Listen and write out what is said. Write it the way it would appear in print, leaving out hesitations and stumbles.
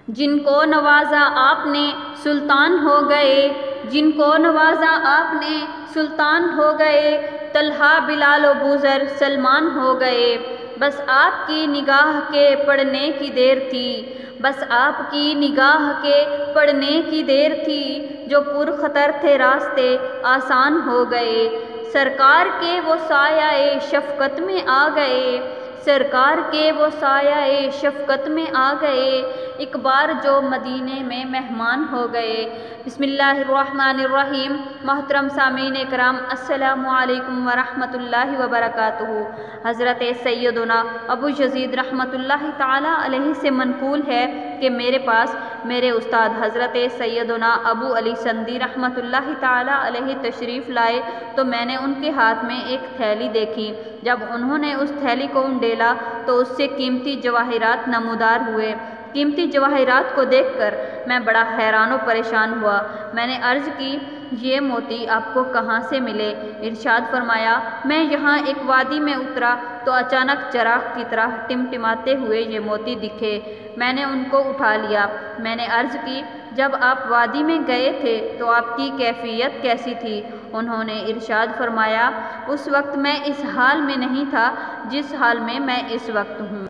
जिनको नवाजा आपने सुल्तान हो गए, जिनको नवाजा आपने सुल्तान हो गए, तलहा बिलाल व बूज़र सलमान हो गए। बस आपकी निगाह के पड़ने की देर थी, बस आपकी निगाह के पड़ने की देर थी, जो पुरखतर थे रास्ते आसान हो गए। सरकार के वो साया शफ़क़त में आ गए, सरकार के वो साया शफ़क़त में आ गए, एक बार जो मदीने में मेहमान हो गए। बिस्मिल्लाहिर्रहमानिर्रहीम। मोहतरम सामीन कराम, अस्सलामु अलैकुम वरहमतुल्लाहि वबरकातुहू। हज़रत सैयदना अबू यज़ीद रहमतुल्लाहि ताला अलैहि से मनक़ूल है कि मेरे पास मेरे उस्ताद हज़रत सैयदना अबू अली संदी रहमतुल्लाहि ताला अलैहि तशरीफ़ लाए तो मैंने उनके हाथ में एक थैली देखी। जब उन्होंने उस थैली को उंडेला तो उससे कीमती जवाहिरात नमूदार हुए। कीमती जवाहिरात को देखकर मैं बड़ा हैरान व परेशान हुआ। मैंने अर्ज़ की, ये मोती आपको कहाँ से मिले? इरशाद फरमाया, मैं यहाँ एक वादी में उतरा तो अचानक चराग की तरह टिमटिमाते हुए ये मोती दिखे। मैंने उनको उठा लिया। मैंने अर्ज़ की, जब आप वादी में गए थे तो आपकी कैफियत कैसी थी? उन्होंने इरशाद फरमाया, उस वक्त मैं इस हाल में नहीं था जिस हाल में मैं इस वक्त हूँ।